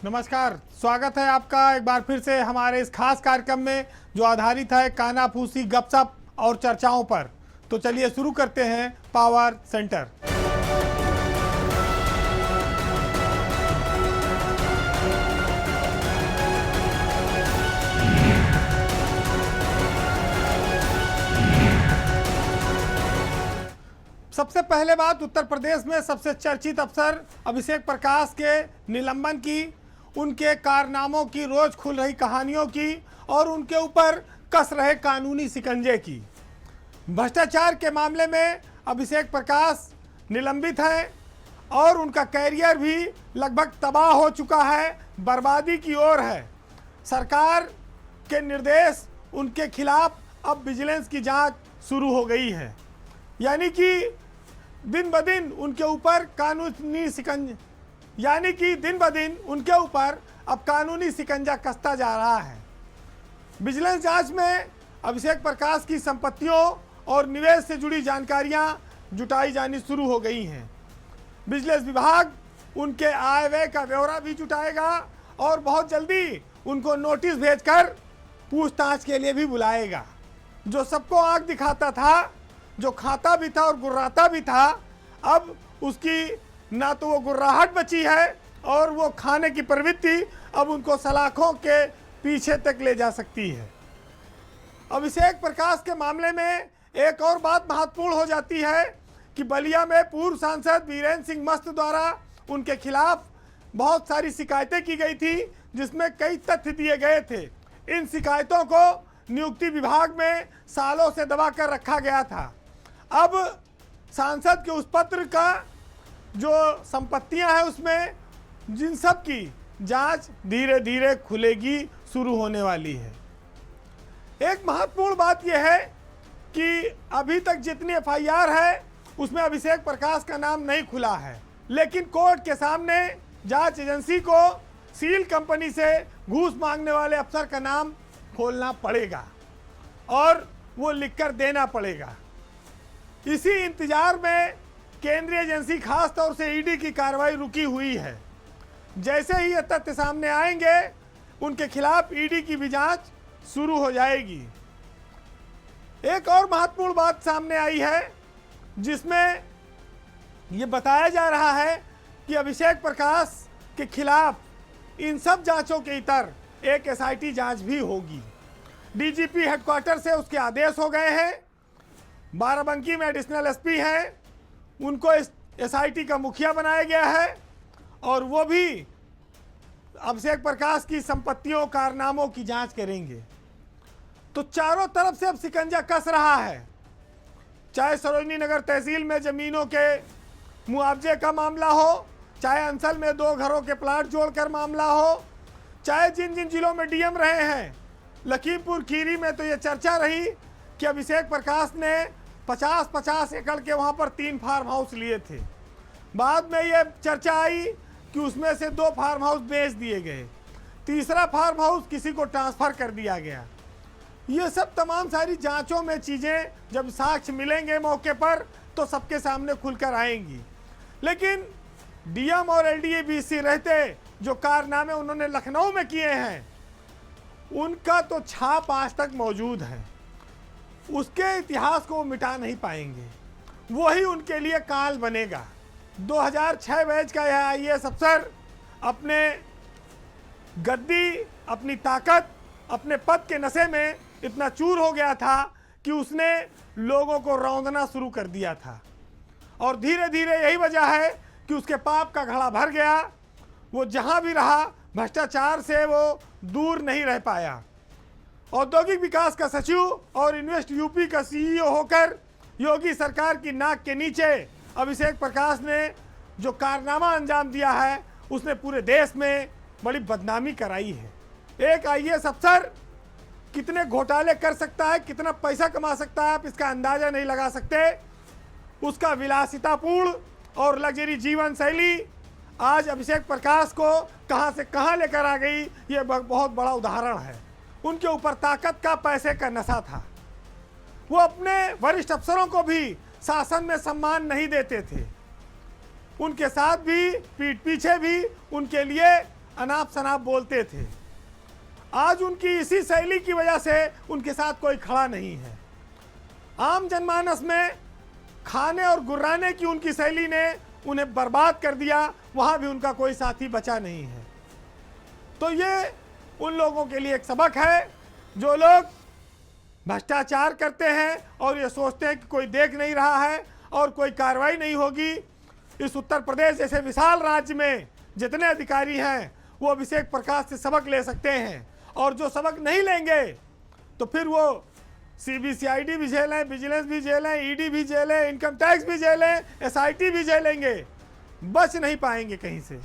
नमस्कार, स्वागत है आपका एक बार फिर से हमारे इस खास कार्यक्रम में जो आधारित है कानाफूसी गपशप और चर्चाओं पर। तो चलिए शुरू करते हैं पावर सेंटर। सबसे पहले बात उत्तर प्रदेश में सबसे चर्चित अफसर अभिषेक प्रकाश के निलंबन की, उनके कारनामों की, रोज खुल रही कहानियों की और उनके ऊपर कस रहे कानूनी शिकंजे की। भ्रष्टाचार के मामले में अभिषेक प्रकाश निलंबित हैं और उनका कैरियर भी लगभग तबाह हो चुका है, बर्बादी की ओर है। सरकार के निर्देश उनके खिलाफ अब विजिलेंस की जांच शुरू हो गई है, यानी कि दिन ब दिन उनके ऊपर कानूनी शिकंजा अब कानूनी शिकंजा कसता जा रहा है। विजिलेंस जांच में अभिषेक प्रकाश की संपत्तियों और निवेश से जुड़ी जानकारियां जुटाई जानी शुरू हो गई हैं। विजिलेंस विभाग उनके आय व्यय का ब्यौरा भी जुटाएगा और बहुत जल्दी उनको नोटिस भेजकर पूछताछ के लिए भी बुलाएगा। जो सबको आंख दिखाता था, जो खाता भी था और गुर्राता भी था, अब उसकी ना तो वो गुर्राहट बची है और वो खाने की प्रवृत्ति अब उनको सलाखों के पीछे तक ले जा सकती है। अभिषेक प्रकाश के मामले में एक और बात महत्वपूर्ण हो जाती है कि बलिया में पूर्व सांसद वीरेंद्र सिंह मस्त द्वारा उनके खिलाफ बहुत सारी शिकायतें की गई थी, जिसमें कई तथ्य दिए गए थे। इन शिकायतों को नियुक्ति विभाग में सालों से दबा कर रखा गया था। अब सांसद के उस पत्र का जो संपत्तियां हैं उसमें जिन सब की जांच धीरे धीरे खुलेगी, शुरू होने वाली है। एक महत्वपूर्ण बात यह है कि अभी तक जितनी एफआईआर है उसमें अभिषेक प्रकाश का नाम नहीं खुला है, लेकिन कोर्ट के सामने जांच एजेंसी को सील कंपनी से घूस मांगने वाले अफसर का नाम खोलना पड़ेगा और वो लिखकर देना पड़ेगा। इसी इंतजार में केंद्रीय एजेंसी खास तौर से ईडी की कार्रवाई रुकी हुई है। जैसे ही ये तथ्य सामने आएंगे उनके खिलाफ ईडी की भी जांच शुरू हो जाएगी। एक और महत्वपूर्ण बात सामने आई है जिसमें ये बताया जा रहा है कि अभिषेक प्रकाश के खिलाफ इन सब जांचों के इतर एक एसआईटी जांच भी होगी। डीजीपी हेडक्वार्टर से उसके आदेश हो गए हैं। बाराबंकी में एडिशनल एसपी हैं, उनको एसआईटी का मुखिया बनाया गया है और वो भी अभिषेक प्रकाश की संपत्तियों, कारनामों की जांच करेंगे। तो चारों तरफ से अब शिकंजा कस रहा है, चाहे सरोजनी नगर तहसील में जमीनों के मुआवजे का मामला हो, चाहे अंसल में 2 घरों के प्लाट जोड़कर मामला हो, चाहे जिन जिन जिलों में डीएम रहे हैं। लखीमपुर खीरी में तो ये चर्चा रही कि अभिषेक प्रकाश ने 50-50 एकड़ के वहाँ पर 3 फार्म हाउस लिए थे। बाद में ये चर्चा आई कि उसमें से 2 फार्म हाउस बेच दिए गए, तीसरा फार्म हाउस किसी को ट्रांसफ़र कर दिया गया। ये सब तमाम सारी जांचों में चीज़ें जब साक्ष्य मिलेंगे मौके पर तो सबके सामने खुलकर आएंगी। लेकिन डीएम और एलडीए बीसी रहते जो कारनामे उन्होंने लखनऊ में किए हैं, उनका तो छाप आज तक मौजूद है। उसके इतिहास को वो मिटा नहीं पाएंगे, वही उनके लिए काल बनेगा। 2006 बैच का यह आईएएस अफसर अपने गद्दी, अपनी ताकत, अपने पद के नशे में इतना चूर हो गया था कि उसने लोगों को रौंदना शुरू कर दिया था और धीरे धीरे यही वजह है कि उसके पाप का घड़ा भर गया। वो जहां भी रहा भ्रष्टाचार से वो दूर नहीं रह पाया। औद्योगिक विकास का सचिव और इन्वेस्ट यूपी का सीईओ होकर योगी सरकार की नाक के नीचे अभिषेक प्रकाश ने जो कारनामा अंजाम दिया है उसने पूरे देश में बड़ी बदनामी कराई है। एक आईएएस अफसर कितने घोटाले कर सकता है, कितना पैसा कमा सकता है, आप इसका अंदाजा नहीं लगा सकते। उसका विलासितापूर्ण और लग्जरी जीवन शैली आज अभिषेक प्रकाश को कहां से कहां लेकर आ गई, ये बहुत बड़ा उदाहरण है। उनके ऊपर ताकत का, पैसे का नशा था। वो अपने वरिष्ठ अफसरों को भी शासन में सम्मान नहीं देते थे, उनके साथ भी पीठ पीछे भी उनके लिए अनाप शनाप बोलते थे। आज उनकी इसी शैली की वजह से उनके साथ कोई खड़ा नहीं है। आम जनमानस में खाने और गुर्राने की उनकी शैली ने उन्हें बर्बाद कर दिया, वहां भी उनका कोई साथी बचा नहीं है। तो ये उन लोगों के लिए एक सबक है जो लोग भ्रष्टाचार करते हैं और ये सोचते हैं कि कोई देख नहीं रहा है और कोई कार्रवाई नहीं होगी। इस उत्तर प्रदेश जैसे विशाल राज्य में जितने अधिकारी हैं वो अभिषेक प्रकाश से सबक ले सकते हैं, और जो सबक नहीं लेंगे तो फिर वो CBCID भी झेलें, विजिलेंस भी झेलें, ED भी झेलें, इनकम टैक्स भी झेलें, SIT भी झेलेंगे, बच नहीं पाएंगे कहीं से।